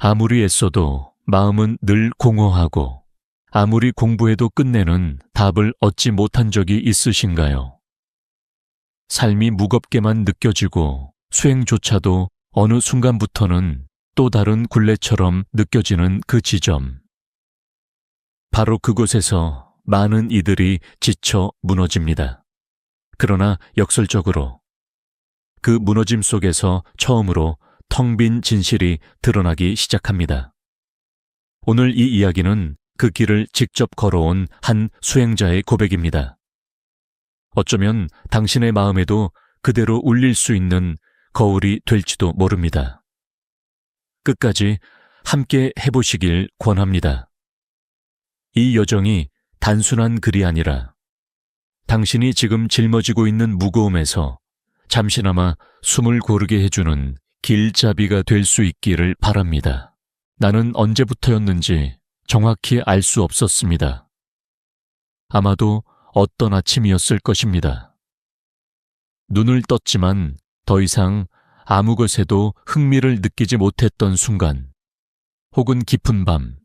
아무리 애써도 마음은 늘 공허하고 아무리 공부해도 끝내는 답을 얻지 못한 적이 있으신가요? 삶이 무겁게만 느껴지고 수행조차도 어느 순간부터는 또 다른 굴레처럼 느껴지는 그 지점. 바로 그곳에서 많은 이들이 지쳐 무너집니다. 그러나 역설적으로 그 무너짐 속에서 처음으로 텅 빈 진실이 드러나기 시작합니다. 오늘 이 이야기는 그 길을 직접 걸어온 한 수행자의 고백입니다. 어쩌면 당신의 마음에도 그대로 울릴 수 있는 거울이 될지도 모릅니다. 끝까지 함께 해보시길 권합니다. 이 여정이 단순한 글이 아니라 당신이 지금 짊어지고 있는 무거움에서 잠시나마 숨을 고르게 해주는 길잡이가 될 수 있기를 바랍니다. 나는 언제부터였는지 정확히 알 수 없었습니다. 아마도 어떤 아침이었을 것입니다. 눈을 떴지만 더 이상 아무 것에도 흥미를 느끼지 못했던 순간, 혹은 깊은 밤,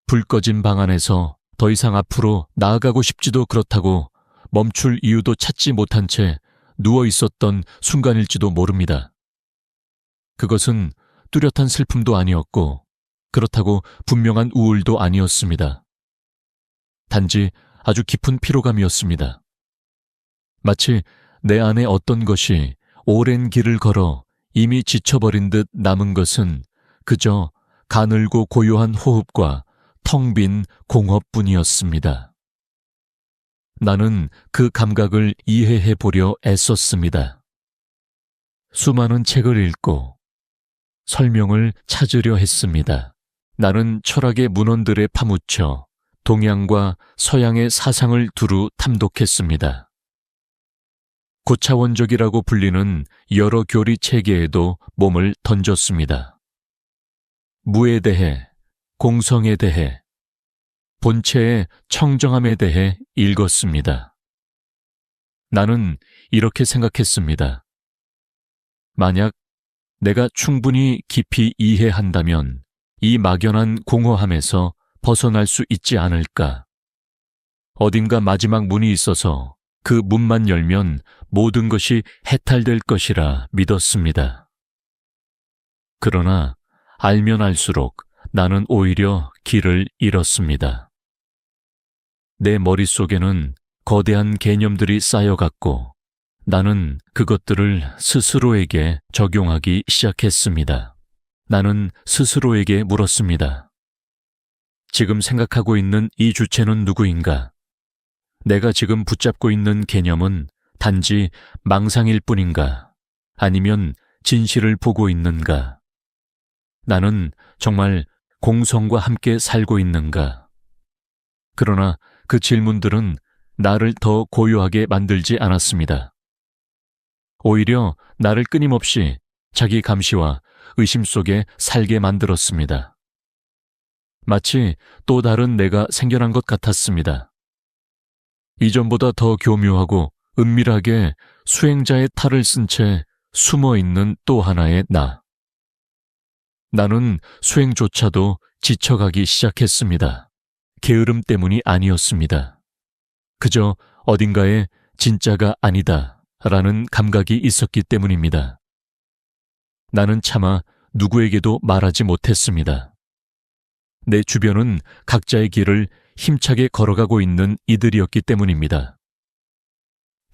불 꺼진 방 안에서 더 이상 앞으로 나아가고 싶지도 그렇다고 멈출 이유도 찾지 못한 채 누워 있었던 순간일지도 모릅니다. 그것은 뚜렷한 슬픔도 아니었고 그렇다고 분명한 우울도 아니었습니다. 단지 아주 깊은 피로감이었습니다. 마치 내 안에 어떤 것이 오랜 길을 걸어 이미 지쳐버린 듯 남은 것은 그저 가늘고 고요한 호흡과 텅 빈 공허뿐이었습니다. 나는 그 감각을 이해해 보려 애썼습니다. 수많은 책을 읽고 설명을 찾으려 했습니다. 나는 철학의 문헌들에 파묻혀 동양과 서양의 사상을 두루 탐독했습니다. 고차원적이라고 불리는 여러 교리 체계에도 몸을 던졌습니다. 무에 대해, 공성에 대해, 본체의 청정함에 대해 읽었습니다. 나는 이렇게 생각했습니다. 만약 내가 충분히 깊이 이해한다면 이 막연한 공허함에서 벗어날 수 있지 않을까. 어딘가 마지막 문이 있어서 그 문만 열면 모든 것이 해탈될 것이라 믿었습니다. 그러나 알면 알수록 나는 오히려 길을 잃었습니다. 내 머릿속에는 거대한 개념들이 쌓여갔고 나는 그것들을 스스로에게 적용하기 시작했습니다. 나는 스스로에게 물었습니다. 지금 생각하고 있는 이 주체는 누구인가? 내가 지금 붙잡고 있는 개념은 단지 망상일 뿐인가? 아니면 진실을 보고 있는가? 나는 정말 공성과 함께 살고 있는가? 그러나 그 질문들은 나를 더 고요하게 만들지 않았습니다. 오히려 나를 끊임없이 자기 감시와 의심 속에 살게 만들었습니다. 마치 또 다른 내가 생겨난 것 같았습니다. 이전보다 더 교묘하고 은밀하게 수행자의 탈을 쓴 채 숨어있는 또 하나의 나. 나는 수행조차도 지쳐가기 시작했습니다. 게으름 때문이 아니었습니다. 그저 어딘가에 진짜가 아니다 라는 감각이 있었기 때문입니다. 나는 차마 누구에게도 말하지 못했습니다. 내 주변은 각자의 길을 힘차게 걸어가고 있는 이들이었기 때문입니다.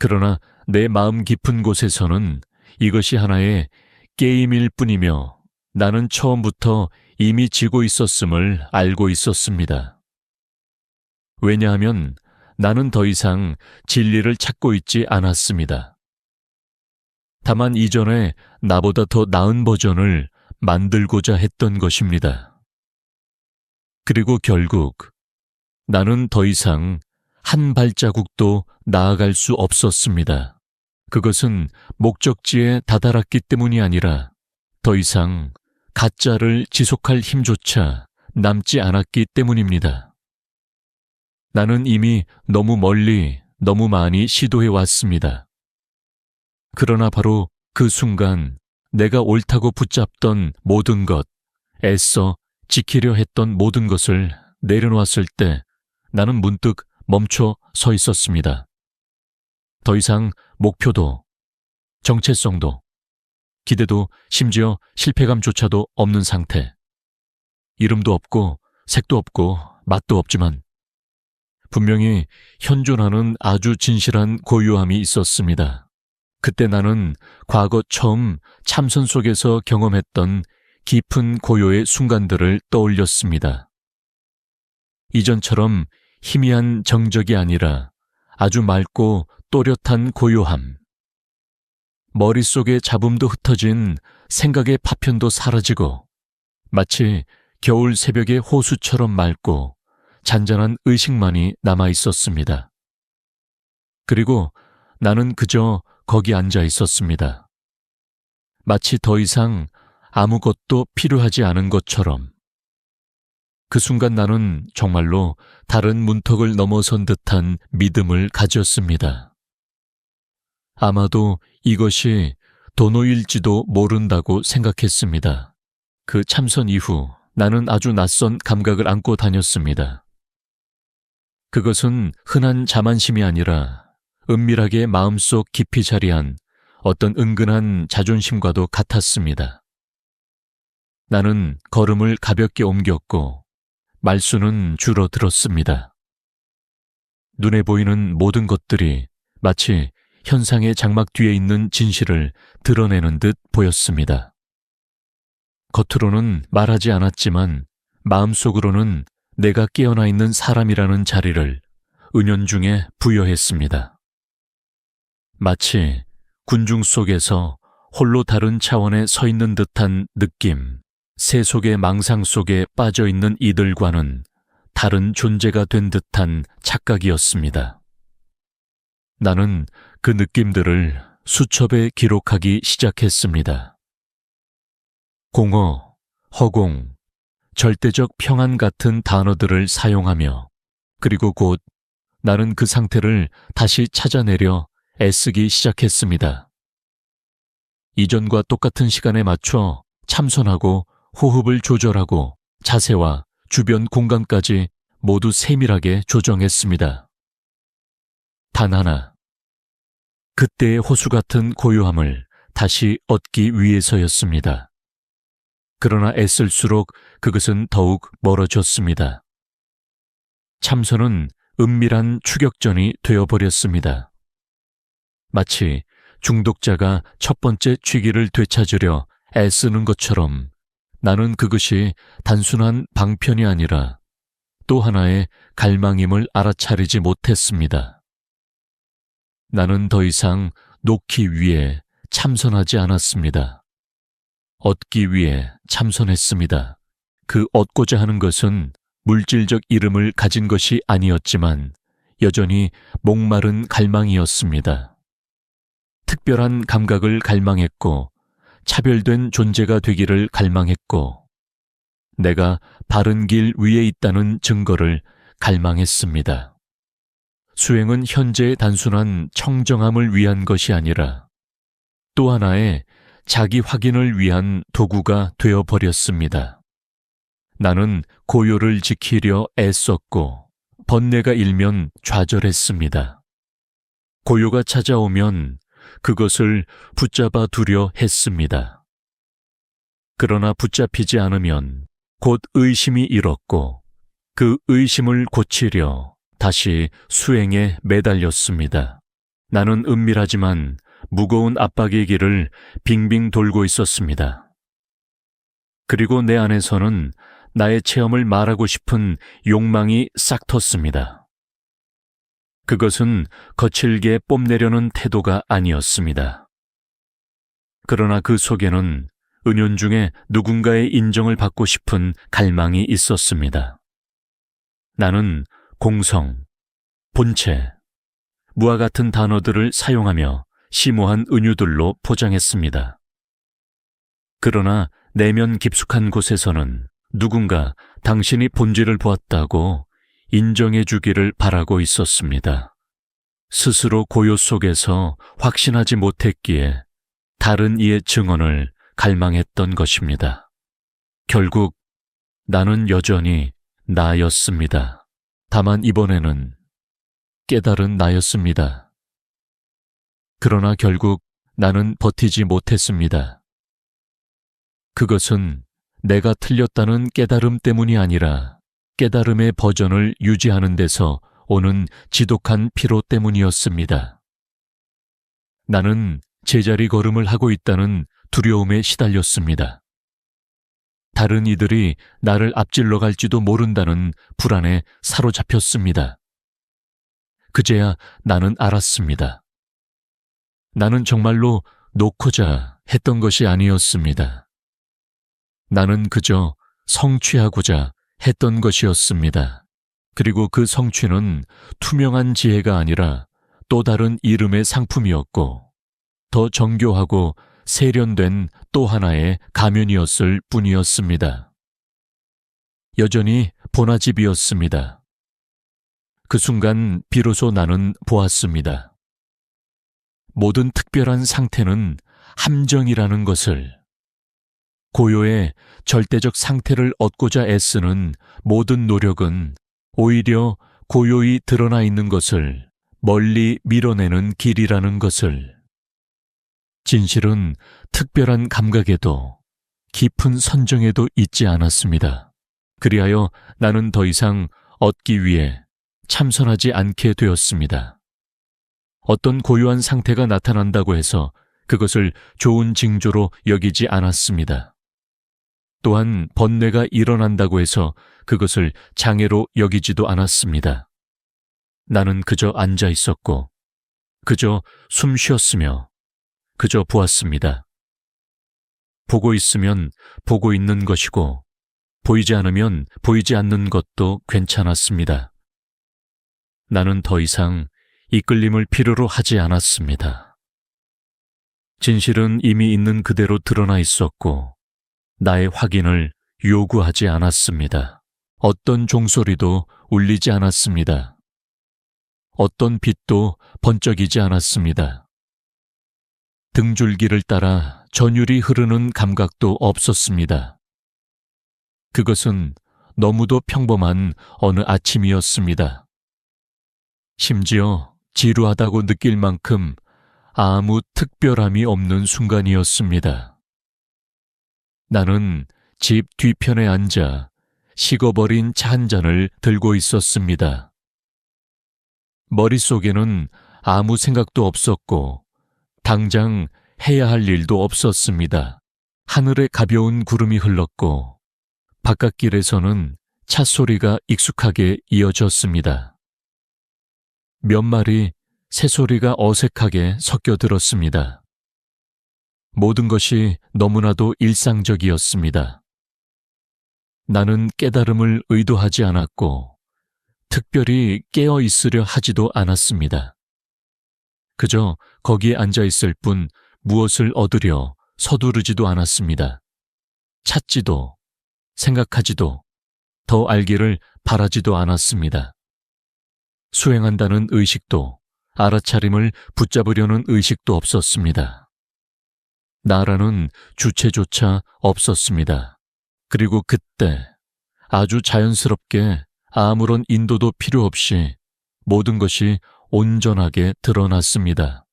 그러나 내 마음 깊은 곳에서는 이것이 하나의 게임일 뿐이며 나는 처음부터 이미 지고 있었음을 알고 있었습니다. 왜냐하면 나는 더 이상 진리를 찾고 있지 않았습니다. 다만 이전에 나보다 더 나은 버전을 만들고자 했던 것입니다. 그리고 결국 나는 더 이상 한 발자국도 나아갈 수 없었습니다. 그것은 목적지에 다다랐기 때문이 아니라 더 이상 가짜를 지속할 힘조차 남지 않았기 때문입니다. 나는 이미 너무 멀리, 너무 많이 시도해 왔습니다. 그러나 바로 그 순간 내가 옳다고 붙잡던 모든 것, 애써 지키려 했던 모든 것을 내려놓았을 때 나는 문득 멈춰 서 있었습니다. 더 이상 목표도, 정체성도, 기대도, 심지어 실패감조차도 없는 상태. 이름도 없고 색도 없고 맛도 없지만 분명히 현존하는 아주 진실한 고요함이 있었습니다. 그때 나는 과거 처음 참선 속에서 경험했던 깊은 고요의 순간들을 떠올렸습니다. 이전처럼 희미한 정적이 아니라 아주 맑고 또렷한 고요함. 머릿속의 잡음도 흩어진 생각의 파편도 사라지고 마치 겨울 새벽의 호수처럼 맑고 잔잔한 의식만이 남아 있었습니다. 그리고 나는 그저 거기 앉아 있었습니다. 마치 더 이상 아무것도 필요하지 않은 것처럼. 그 순간 나는 정말로 다른 문턱을 넘어선 듯한 믿음을 가졌습니다. 아마도 이것이 도노일지도 모른다고 생각했습니다. 그 참선 이후 나는 아주 낯선 감각을 안고 다녔습니다. 그것은 흔한 자만심이 아니라 은밀하게 마음속 깊이 자리한 어떤 은근한 자존심과도 같았습니다. 나는 걸음을 가볍게 옮겼고 말수는 줄어들었습니다. 눈에 보이는 모든 것들이 마치 현상의 장막 뒤에 있는 진실을 드러내는 듯 보였습니다. 겉으로는 말하지 않았지만 마음속으로는 내가 깨어나 있는 사람이라는 자리를 은연중에 부여했습니다. 마치 군중 속에서 홀로 다른 차원에 서 있는 듯한 느낌, 새 속의 망상 속에 빠져 있는 이들과는 다른 존재가 된 듯한 착각이었습니다. 나는 그 느낌들을 수첩에 기록하기 시작했습니다. 공허, 허공, 절대적 평안 같은 단어들을 사용하며 그리고 곧 나는 그 상태를 다시 찾아내려 애쓰기 시작했습니다. 이전과 똑같은 시간에 맞춰 참선하고 호흡을 조절하고 자세와 주변 공간까지 모두 세밀하게 조정했습니다. 단 하나, 그때의 호수 같은 고요함을 다시 얻기 위해서였습니다. 그러나 애쓸수록 그것은 더욱 멀어졌습니다. 참선은 은밀한 추격전이 되어버렸습니다. 마치 중독자가 첫 번째 취기를 되찾으려 애쓰는 것처럼 나는 그것이 단순한 방편이 아니라 또 하나의 갈망임을 알아차리지 못했습니다. 나는 더 이상 놓기 위해 참선하지 않았습니다. 얻기 위해 참선했습니다. 그 얻고자 하는 것은 물질적 이름을 가진 것이 아니었지만 여전히 목마른 갈망이었습니다. 특별한 감각을 갈망했고 차별된 존재가 되기를 갈망했고 내가 바른 길 위에 있다는 증거를 갈망했습니다. 수행은 현재의 단순한 청정함을 위한 것이 아니라 또 하나의 자기 확인을 위한 도구가 되어버렸습니다. 나는 고요를 지키려 애썼고 번뇌가 일면 좌절했습니다. 고요가 찾아오면 그것을 붙잡아 두려 했습니다. 그러나 붙잡히지 않으면 곧 의심이 일었고 그 의심을 고치려 다시 수행에 매달렸습니다. 나는 은밀하지만 무거운 압박의 길을 빙빙 돌고 있었습니다. 그리고 내 안에서는 나의 체험을 말하고 싶은 욕망이 싹 텄습니다. 그것은 거칠게 뽐내려는 태도가 아니었습니다. 그러나 그 속에는 은연중에 누군가의 인정을 받고 싶은 갈망이 있었습니다. 나는 공성, 본체, 무와 같은 단어들을 사용하며 심오한 은유들로 포장했습니다. 그러나 내면 깊숙한 곳에서는 누군가 당신이 본질을 보았다고 인정해 주기를 바라고 있었습니다. 스스로 고요 속에서 확신하지 못했기에 다른 이의 증언을 갈망했던 것입니다. 결국 나는 여전히 나였습니다. 다만 이번에는 깨달은 나였습니다. 그러나 결국 나는 버티지 못했습니다. 그것은 내가 틀렸다는 깨달음 때문이 아니라 깨달음의 버전을 유지하는 데서 오는 지독한 피로 때문이었습니다. 나는 제자리 걸음을 하고 있다는 두려움에 시달렸습니다. 다른 이들이 나를 앞질러 갈지도 모른다는 불안에 사로잡혔습니다. 그제야 나는 알았습니다. 나는 정말로 놓고자 했던 것이 아니었습니다. 나는 그저 성취하고자 했던 것이었습니다. 그리고 그 성취는 투명한 지혜가 아니라 또 다른 이름의 상품이었고 더 정교하고 세련된 또 하나의 가면이었을 뿐이었습니다. 여전히 보나집이었습니다. 그 순간 비로소 나는 보았습니다. 모든 특별한 상태는 함정이라는 것을, 고요의 절대적 상태를 얻고자 애쓰는 모든 노력은 오히려 고요히 드러나 있는 것을 멀리 밀어내는 길이라는 것을, 진실은 특별한 감각에도 깊은 선정에도 있지 않았습니다. 그리하여 나는 더 이상 얻기 위해 참선하지 않게 되었습니다. 어떤 고요한 상태가 나타난다고 해서 그것을 좋은 징조로 여기지 않았습니다. 또한 번뇌가 일어난다고 해서 그것을 장애로 여기지도 않았습니다. 나는 그저 앉아 있었고 그저 숨 쉬었으며 그저 보았습니다. 보고 있으면 보고 있는 것이고 보이지 않으면 보이지 않는 것도 괜찮았습니다. 나는 더 이상 이끌림을 필요로 하지 않았습니다. 진실은 이미 있는 그대로 드러나 있었고 나의 확인을 요구하지 않았습니다. 어떤 종소리도 울리지 않았습니다. 어떤 빛도 번쩍이지 않았습니다. 등줄기를 따라 전율이 흐르는 감각도 없었습니다. 그것은 너무도 평범한 어느 아침이었습니다. 심지어 지루하다고 느낄 만큼 아무 특별함이 없는 순간이었습니다. 나는 집 뒤편에 앉아 식어버린 차 한 잔을 들고 있었습니다. 머릿속에는 아무 생각도 없었고 당장 해야 할 일도 없었습니다. 하늘에 가벼운 구름이 흘렀고 바깥길에서는 차 소리가 익숙하게 이어졌습니다. 몇 마리 새소리가 어색하게 섞여 들었습니다. 모든 것이 너무나도 일상적이었습니다. 나는 깨달음을 의도하지 않았고 특별히 깨어 있으려 하지도 않았습니다. 그저 거기에 앉아 있을 뿐 무엇을 얻으려 서두르지도 않았습니다. 찾지도 생각하지도 더 알기를 바라지도 않았습니다. 수행한다는 의식도 알아차림을 붙잡으려는 의식도 없었습니다. 나라는 주체조차 없었습니다. 그리고 그때 아주 자연스럽게 아무런 인도도 필요 없이 모든 것이 온전하게 드러났습니다.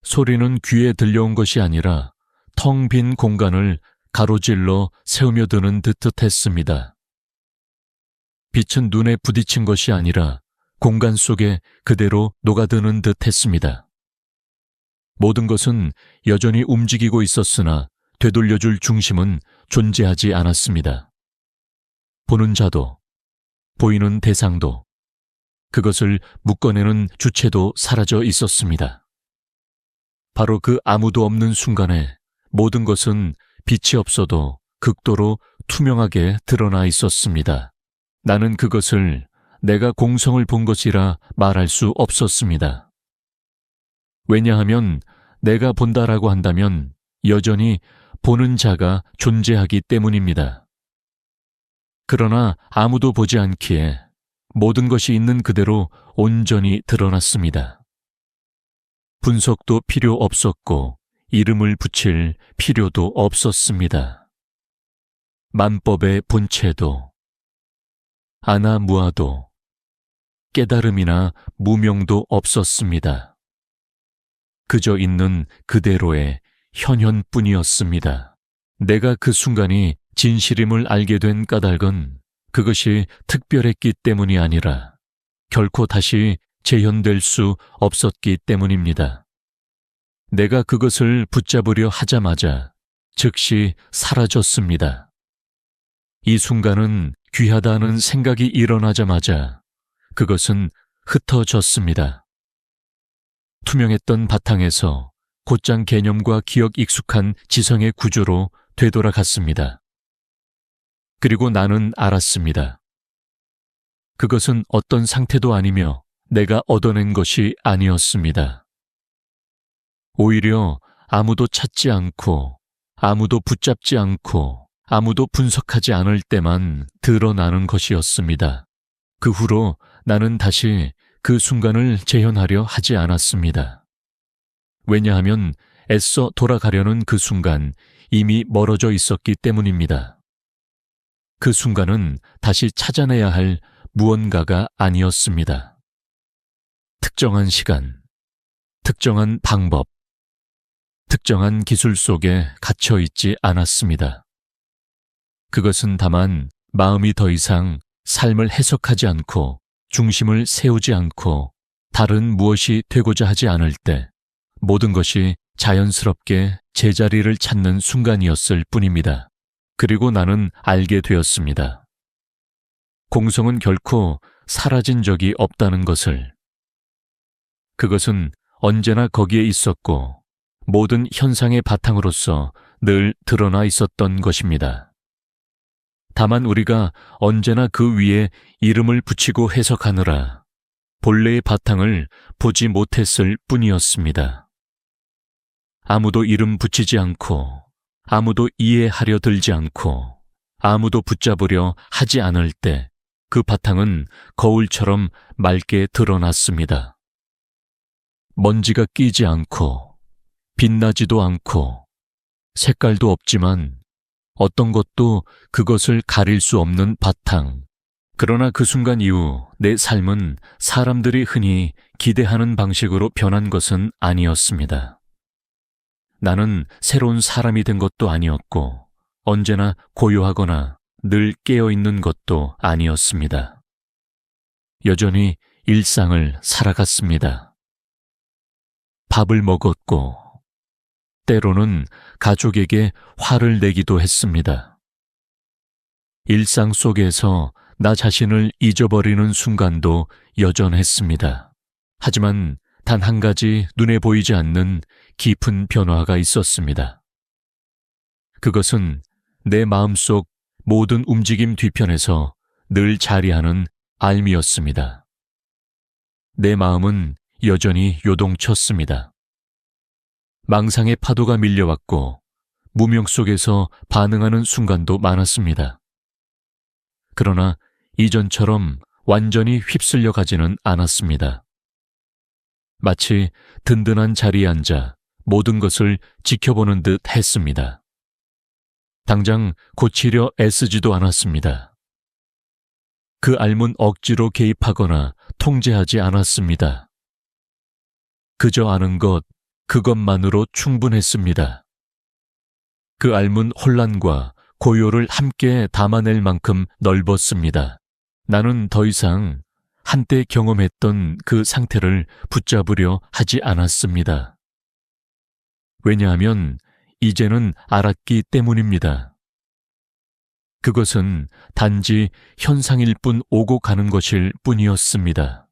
소리는 귀에 들려온 것이 아니라 텅 빈 공간을 가로질러 새우며드는 듯 했습니다. 빛은 눈에 부딪힌 것이 아니라 공간 속에 그대로 녹아드는 듯 했습니다. 모든 것은 여전히 움직이고 있었으나 되돌려줄 중심은 존재하지 않았습니다. 보는 자도, 보이는 대상도, 그것을 묶어내는 주체도 사라져 있었습니다. 바로 그 아무도 없는 순간에 모든 것은 빛이 없어도 극도로 투명하게 드러나 있었습니다. 나는 그것을 내가 공성을 본 것이라 말할 수 없었습니다. 왜냐하면 내가 본다라고 한다면 여전히 보는 자가 존재하기 때문입니다. 그러나 아무도 보지 않기에 모든 것이 있는 그대로 온전히 드러났습니다. 분석도 필요 없었고 이름을 붙일 필요도 없었습니다. 만법의 본체도, 아나무아도, 깨달음이나 무명도 없었습니다. 그저 있는 그대로의 현현뿐이었습니다. 내가 그 순간이 진실임을 알게 된 까닭은 그것이 특별했기 때문이 아니라 결코 다시 재현될 수 없었기 때문입니다. 내가 그것을 붙잡으려 하자마자 즉시 사라졌습니다. 이 순간은 귀하다는 생각이 일어나자마자 그것은 흩어졌습니다. 투명했던 바탕에서 곧장 개념과 기억 익숙한 지성의 구조로 되돌아갔습니다. 그리고 나는 알았습니다. 그것은 어떤 상태도 아니며 내가 얻어낸 것이 아니었습니다. 오히려 아무도 찾지 않고, 아무도 붙잡지 않고, 아무도 분석하지 않을 때만 드러나는 것이었습니다. 그 후로 나는 다시 그 순간을 재현하려 하지 않았습니다. 왜냐하면 애써 돌아가려는 그 순간 이미 멀어져 있었기 때문입니다. 그 순간은 다시 찾아내야 할 무언가가 아니었습니다. 특정한 시간, 특정한 방법, 특정한 기술 속에 갇혀 있지 않았습니다. 그것은 다만 마음이 더 이상 삶을 해석하지 않고 중심을 세우지 않고 다른 무엇이 되고자 하지 않을 때 모든 것이 자연스럽게 제자리를 찾는 순간이었을 뿐입니다. 그리고 나는 알게 되었습니다. 공성은 결코 사라진 적이 없다는 것을. 그것은 언제나 거기에 있었고 모든 현상의 바탕으로서 늘 드러나 있었던 것입니다. 다만 우리가 언제나 그 위에 이름을 붙이고 해석하느라 본래의 바탕을 보지 못했을 뿐이었습니다. 아무도 이름 붙이지 않고, 아무도 이해하려 들지 않고, 아무도 붙잡으려 하지 않을 때 그 바탕은 거울처럼 맑게 드러났습니다. 먼지가 끼지 않고, 빛나지도 않고, 색깔도 없지만 어떤 것도 그것을 가릴 수 없는 바탕. 그러나 그 순간 이후 내 삶은 사람들이 흔히 기대하는 방식으로 변한 것은 아니었습니다. 나는 새로운 사람이 된 것도 아니었고 언제나 고요하거나 늘 깨어있는 것도 아니었습니다. 여전히 일상을 살아갔습니다. 밥을 먹었고 때로는 가족에게 화를 내기도 했습니다. 일상 속에서 나 자신을 잊어버리는 순간도 여전했습니다. 하지만 단 한 가지 눈에 보이지 않는 깊은 변화가 있었습니다. 그것은 내 마음속 모든 움직임 뒤편에서 늘 자리하는 알미였습니다. 내 마음은 여전히 요동쳤습니다. 망상의 파도가 밀려왔고 무명 속에서 반응하는 순간도 많았습니다. 그러나 이전처럼 완전히 휩쓸려 가지는 않았습니다. 마치 든든한 자리에 앉아 모든 것을 지켜보는 듯 했습니다. 당장 고치려 애쓰지도 않았습니다. 그 알문 억지로 개입하거나 통제하지 않았습니다. 그저 아는 것, 그것만으로 충분했습니다. 그 알문 혼란과 고요를 함께 담아낼 만큼 넓었습니다. 나는 더 이상 한때 경험했던 그 상태를 붙잡으려 하지 않았습니다. 왜냐하면 이제는 알았기 때문입니다. 그것은 단지 현상일 뿐 오고 가는 것일 뿐이었습니다.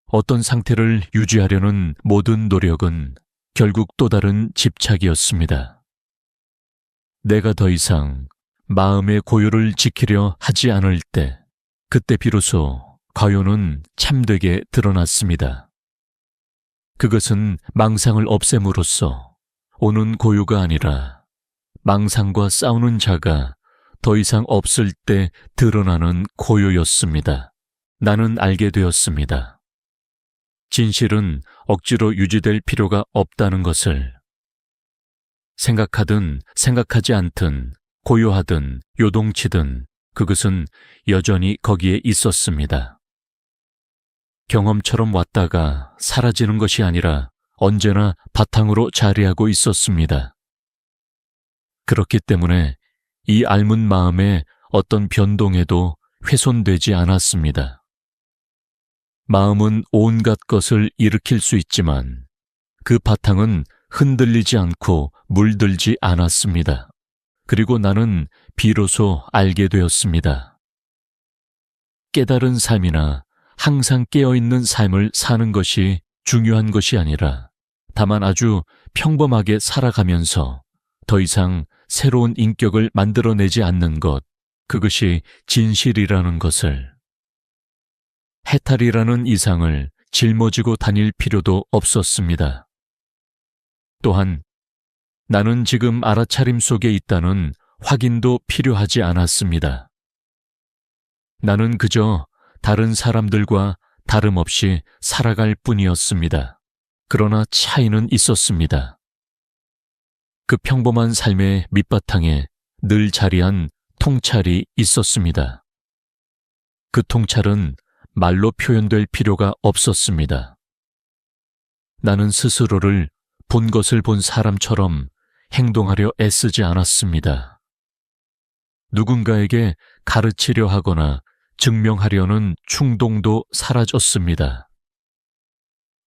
어떤 상태를 유지하려는 모든 노력은 결국 또 다른 집착이었습니다. 내가 더 이상 마음의 고요를 지키려 하지 않을 때, 그때 비로소 과요는 참되게 드러났습니다. 그것은 망상을 없앰으로써 오는 고요가 아니라 망상과 싸우는 자가 더 이상 없을 때 드러나는 고요였습니다. 나는 알게 되었습니다. 진실은 억지로 유지될 필요가 없다는 것을. 생각하든 생각하지 않든 고요하든 요동치든 그것은 여전히 거기에 있었습니다. 경험처럼 왔다가 사라지는 것이 아니라 언제나 바탕으로 자리하고 있었습니다. 그렇기 때문에 이 앓은 마음에 어떤 변동에도 훼손되지 않았습니다. 마음은 온갖 것을 일으킬 수 있지만 그 바탕은 흔들리지 않고 물들지 않았습니다. 그리고 나는 비로소 알게 되었습니다. 깨달은 삶이나 항상 깨어있는 삶을 사는 것이 중요한 것이 아니라 다만 아주 평범하게 살아가면서 더 이상 새로운 인격을 만들어내지 않는 것, 그것이 진실이라는 것을. 해탈이라는 이상을 짊어지고 다닐 필요도 없었습니다. 또한 나는 지금 알아차림 속에 있다는 확인도 필요하지 않았습니다. 나는 그저 다른 사람들과 다름없이 살아갈 뿐이었습니다. 그러나 차이는 있었습니다. 그 평범한 삶의 밑바탕에 늘 자리한 통찰이 있었습니다. 그 통찰은 말로 표현될 필요가 없었습니다. 나는 스스로를 본 것을 본 사람처럼 행동하려 애쓰지 않았습니다. 누군가에게 가르치려 하거나 증명하려는 충동도 사라졌습니다.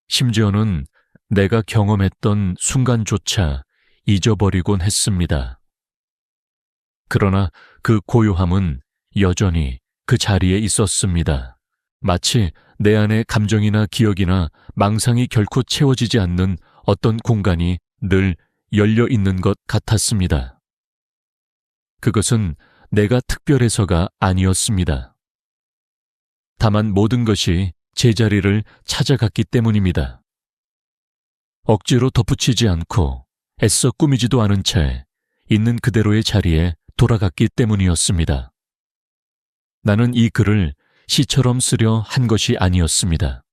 심지어는 내가 경험했던 순간조차 잊어버리곤 했습니다. 그러나 그 고요함은 여전히 그 자리에 있었습니다. 마치 내 안의 감정이나 기억이나 망상이 결코 채워지지 않는 어떤 공간이 늘 열려 있는 것 같았습니다. 그것은 내가 특별해서가 아니었습니다. 다만 모든 것이 제자리를 찾아갔기 때문입니다. 억지로 덧붙이지 않고 애써 꾸미지도 않은 채 있는 그대로의 자리에 돌아갔기 때문이었습니다. 나는 이 글을 시처럼 쓰려 한 것이 아니었습니다.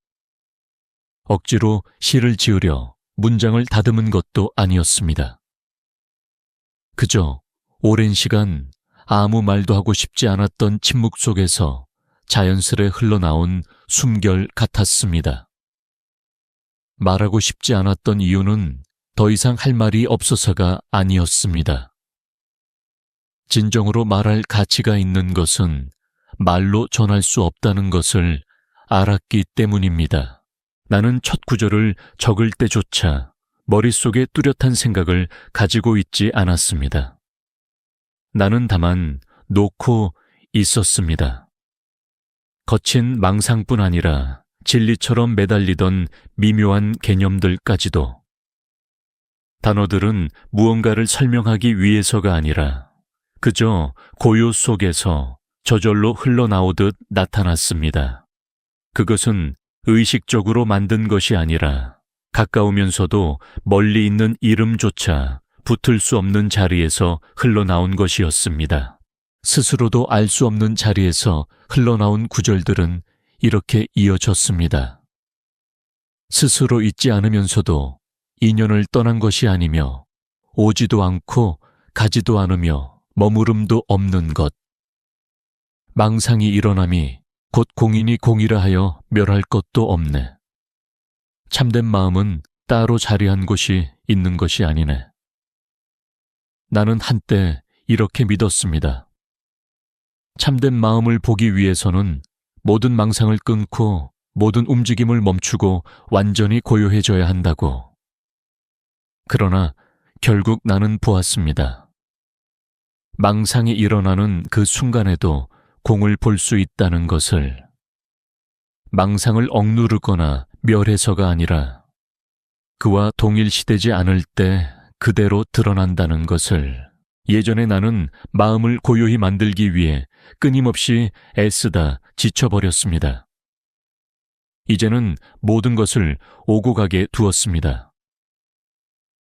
억지로 시를 지으려 문장을 다듬은 것도 아니었습니다. 그저 오랜 시간 아무 말도 하고 싶지 않았던 침묵 속에서 자연스레 흘러나온 숨결 같았습니다. 말하고 싶지 않았던 이유는 더 이상 할 말이 없어서가 아니었습니다. 진정으로 말할 가치가 있는 것은 말로 전할 수 없다는 것을 알았기 때문입니다. 나는 첫 구절을 적을 때조차 머릿속에 뚜렷한 생각을 가지고 있지 않았습니다. 나는 다만 놓고 있었습니다. 거친 망상뿐 아니라 진리처럼 매달리던 미묘한 개념들까지도. 단어들은 무언가를 설명하기 위해서가 아니라 그저 고요 속에서 저절로 흘러나오듯 나타났습니다. 그것은 의식적으로 만든 것이 아니라 가까우면서도 멀리 있는 이름조차 붙을 수 없는 자리에서 흘러나온 것이었습니다. 스스로도 알 수 없는 자리에서 흘러나온 구절들은 이렇게 이어졌습니다. 스스로 있지 않으면서도 인연을 떠난 것이 아니며 오지도 않고 가지도 않으며 머무름도 없는 것. 망상이 일어남이 곧 공인이 공이라 하여 멸할 것도 없네. 참된 마음은 따로 자리한 곳이 있는 것이 아니네. 나는 한때 이렇게 믿었습니다. 참된 마음을 보기 위해서는 모든 망상을 끊고 모든 움직임을 멈추고 완전히 고요해져야 한다고. 그러나 결국 나는 보았습니다. 망상이 일어나는 그 순간에도 공을 볼 수 있다는 것을. 망상을 억누르거나 멸해서가 아니라 그와 동일시되지 않을 때 그대로 드러난다는 것을. 예전에 나는 마음을 고요히 만들기 위해 끊임없이 애쓰다 지쳐버렸습니다. 이제는 모든 것을 오고 가게 두었습니다.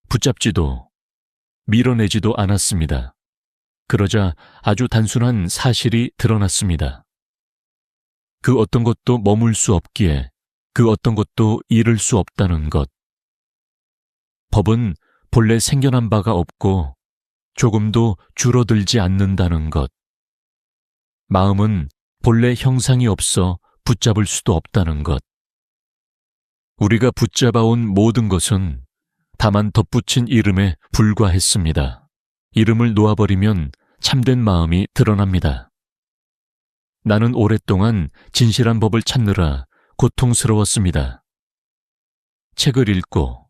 붙잡지도 밀어내지도 않았습니다. 그러자 아주 단순한 사실이 드러났습니다. 그 어떤 것도 머물 수 없기에 그 어떤 것도 이룰 수 없다는 것. 법은 본래 생겨난 바가 없고 조금도 줄어들지 않는다는 것. 마음은 본래 형상이 없어 붙잡을 수도 없다는 것. 우리가 붙잡아온 모든 것은 다만 덧붙인 이름에 불과했습니다. 이름을 놓아버리면 참된 마음이 드러납니다. 나는 오랫동안 진실한 법을 찾느라 고통스러웠습니다. 책을 읽고,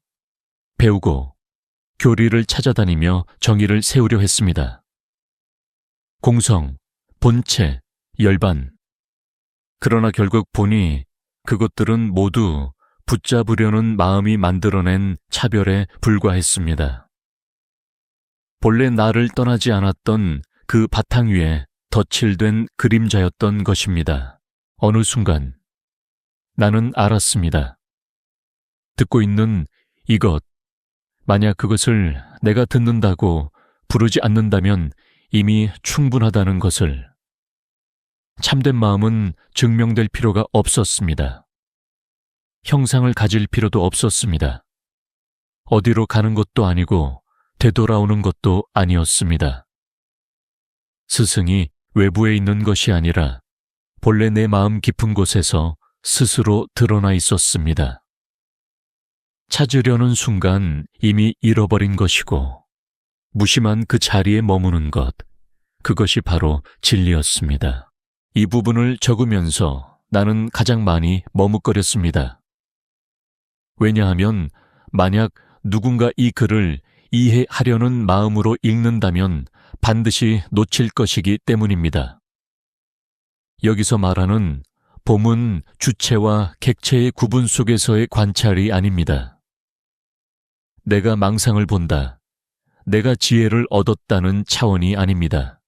배우고, 교리를 찾아다니며 정의를 세우려 했습니다. 공성, 본체, 열반. 그러나 결국 보니 그것들은 모두 붙잡으려는 마음이 만들어낸 차별에 불과했습니다. 본래 나를 떠나지 않았던 그 바탕 위에 덧칠된 그림자였던 것입니다. 어느 순간 나는 알았습니다. 듣고 있는 이것, 만약 그것을 내가 듣는다고 부르지 않는다면 이미 충분하다는 것을. 참된 마음은 증명될 필요가 없었습니다. 형상을 가질 필요도 없었습니다. 어디로 가는 것도 아니고 되돌아오는 것도 아니었습니다. 스승이 외부에 있는 것이 아니라 본래 내 마음 깊은 곳에서 스스로 드러나 있었습니다. 찾으려는 순간 이미 잃어버린 것이고 무심한 그 자리에 머무는 것, 그것이 바로 진리였습니다. 이 부분을 적으면서 나는 가장 많이 머뭇거렸습니다. 왜냐하면 만약 누군가 이 글을 이해하려는 마음으로 읽는다면 반드시 놓칠 것이기 때문입니다. 여기서 말하는 봄은 주체와 객체의 구분 속에서의 관찰이 아닙니다. 내가 망상을 본다, 내가 지혜를 얻었다는 차원이 아닙니다.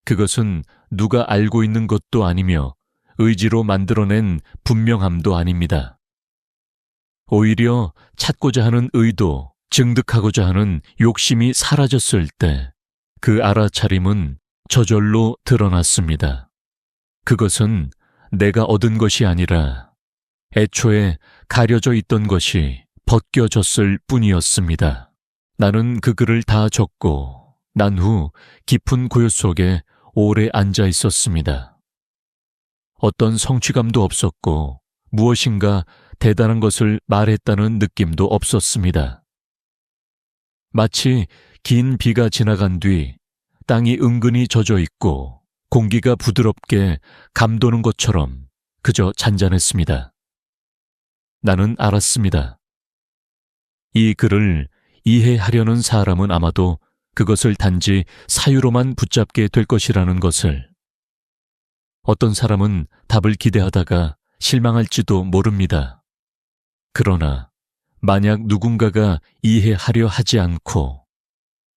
그것은 누가 알고 있는 것도 아니며 의지로 만들어낸 분명함도 아닙니다. 오히려 찾고자 하는 의도, 증득하고자 하는 욕심이 사라졌을 때 그 알아차림은 저절로 드러났습니다. 그것은 내가 얻은 것이 아니라 애초에 가려져 있던 것이 벗겨졌을 뿐이었습니다. 나는 그 글을 다 적고 난 후 깊은 고요 속에 오래 앉아 있었습니다. 어떤 성취감도 없었고 무엇인가 대단한 것을 말했다는 느낌도 없었습니다. 마치 긴 비가 지나간 뒤 땅이 은근히 젖어 있고 공기가 부드럽게 감도는 것처럼 그저 잔잔했습니다. 나는 알았습니다. 이 글을 이해하려는 사람은 아마도 그것을 단지 사유로만 붙잡게 될 것이라는 것을. 어떤 사람은 답을 기대하다가 실망할지도 모릅니다. 그러나 만약 누군가가 이해하려 하지 않고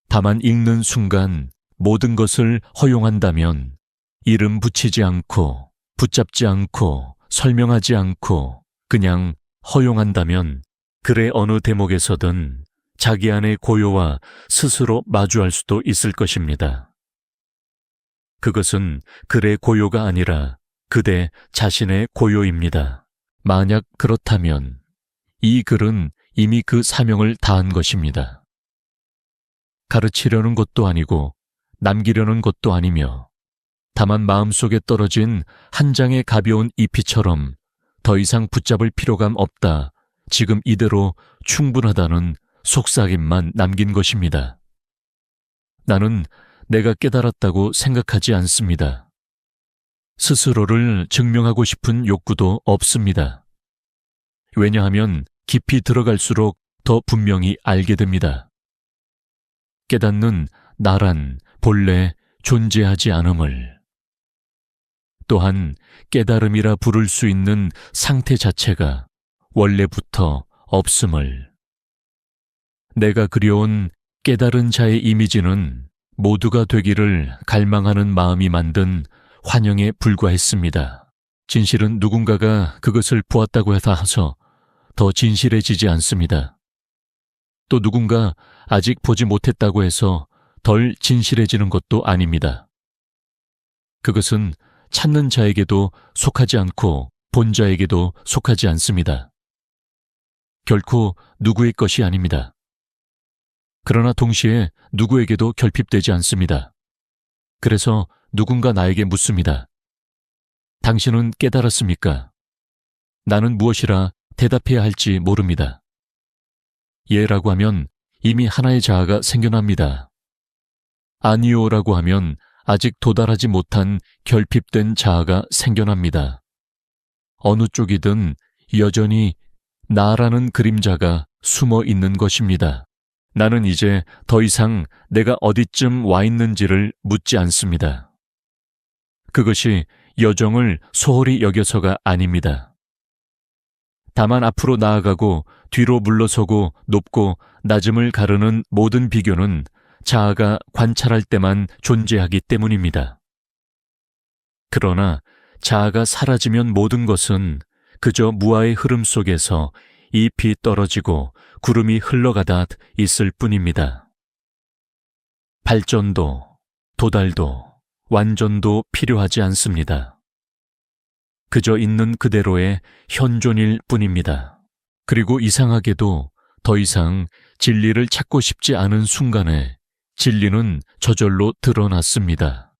다만 읽는 순간 모든 것을 허용한다면 이름 붙이지 않고 붙잡지 않고 설명하지 않고 그냥 허용한다면 글의 어느 대목에서든 자기 안의 고요와 스스로 마주할 수도 있을 것입니다. 그것은 글의 고요가 아니라 그대 자신의 고요입니다. 만약 그렇다면 이 글은 이미 그 사명을 다한 것입니다. 가르치려는 것도 아니고 남기려는 것도 아니며 다만 마음속에 떨어진 한 장의 가벼운 잎이처럼 더 이상 붙잡을 필요감 없다, 지금 이대로 충분하다는 속삭임만 남긴 것입니다. 나는 내가 깨달았다고 생각하지 않습니다. 스스로를 증명하고 싶은 욕구도 없습니다. 왜냐하면 깊이 들어갈수록 더 분명히 알게 됩니다. 깨닫는 나란 본래 존재하지 않음을, 또한 깨달음이라 부를 수 있는 상태 자체가 원래부터 없음을. 내가 그려온 깨달은 자의 이미지는 모두가 되기를 갈망하는 마음이 만든 환영에 불과했습니다. 진실은 누군가가 그것을 보았다고 해서 더 진실해지지 않습니다. 또 누군가 아직 보지 못했다고 해서 덜 진실해지는 것도 아닙니다. 그것은 찾는 자에게도 속하지 않고 본 자에게도 속하지 않습니다. 결코 누구의 것이 아닙니다. 그러나 동시에 누구에게도 결핍되지 않습니다. 그래서 누군가 나에게 묻습니다. 당신은 깨달았습니까? 나는 무엇이라 대답해야 할지 모릅니다. 예라고 하면 이미 하나의 자아가 생겨납니다. 아니요라고 하면 아직 도달하지 못한 결핍된 자아가 생겨납니다. 어느 쪽이든 여전히 나라는 그림자가 숨어 있는 것입니다. 나는 이제 더 이상 내가 어디쯤 와 있는지를 묻지 않습니다. 그것이 여정을 소홀히 여겨서가 아닙니다. 다만 앞으로 나아가고 뒤로 물러서고 높고 낮음을 가르는 모든 비교는 자아가 관찰할 때만 존재하기 때문입니다. 그러나 자아가 사라지면 모든 것은 그저 무아의 흐름 속에서 잎이 떨어지고 구름이 흘러가다 있을 뿐입니다. 발전도, 도달도, 완전도 필요하지 않습니다. 그저 있는 그대로의 현존일 뿐입니다. 그리고 이상하게도 더 이상 진리를 찾고 싶지 않은 순간에 진리는 저절로 드러났습니다.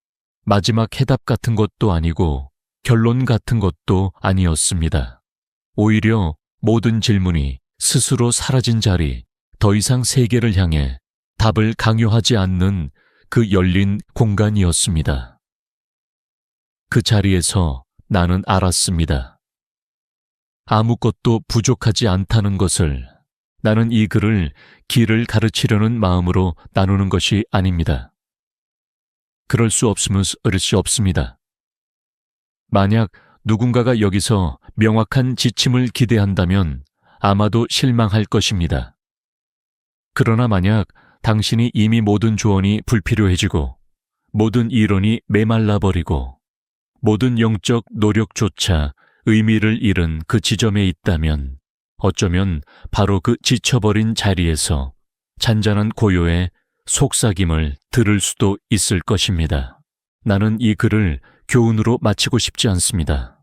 마지막 해답 같은 것도 아니고 결론 같은 것도 아니었습니다. 오히려 모든 질문이 스스로 사라진 자리, 더 이상 세계를 향해 답을 강요하지 않는 그 열린 공간이었습니다. 그 자리에서 나는 알았습니다. 아무것도 부족하지 않다는 것을. 나는 이 글을 길을 가르치려는 마음으로 나누는 것이 아닙니다. 그럴 수 없으면 어릴 수 없습니다. 만약 누군가가 여기서 명확한 지침을 기대한다면 아마도 실망할 것입니다. 그러나 만약 당신이 이미 모든 조언이 불필요해지고 모든 이론이 메말라버리고 모든 영적 노력조차 의미를 잃은 그 지점에 있다면 어쩌면 바로 그 지쳐버린 자리에서 잔잔한 고요의 속삭임을 들을 수도 있을 것입니다. 나는 이 글을 교훈으로 마치고 싶지 않습니다.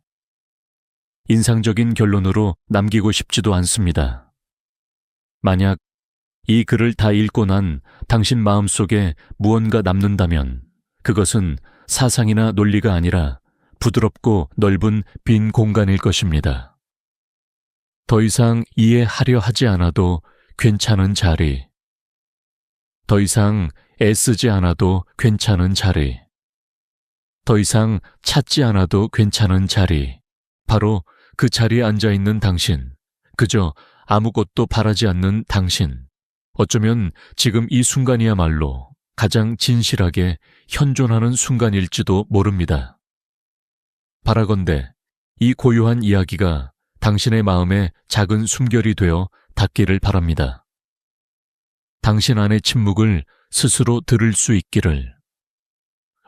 인상적인 결론으로 남기고 싶지도 않습니다. 만약 이 글을 다 읽고 난 당신 마음속에 무언가 남는다면 그것은 사상이나 논리가 아니라 부드럽고 넓은 빈 공간일 것입니다. 더 이상 이해하려 하지 않아도 괜찮은 자리, 더 이상 애쓰지 않아도 괜찮은 자리, 더 이상 찾지 않아도 괜찮은 자리, 바로 그 자리에 앉아있는 당신, 그저 아무것도 바라지 않는 당신, 어쩌면 지금 이 순간이야말로 가장 진실하게 현존하는 순간일지도 모릅니다. 바라건대 이 고요한 이야기가 당신의 마음에 작은 숨결이 되어 닿기를 바랍니다. 당신 안의 침묵을 스스로 들을 수 있기를,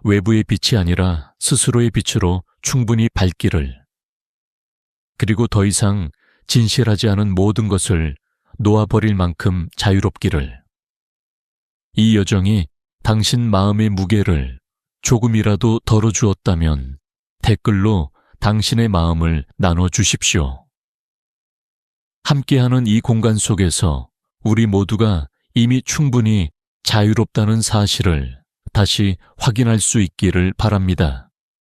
외부의 빛이 아니라 스스로의 빛으로 충분히 밝기를, 그리고 더 이상 진실하지 않은 모든 것을 놓아버릴 만큼 자유롭기를. 이 여정이 당신 마음의 무게를 조금이라도 덜어주었다면 댓글로 당신의 마음을 나눠주십시오. 함께하는 이 공간 속에서 우리 모두가 이미 충분히 자유롭다는 사실을 다시 확인할 수 있기를 바랍니다.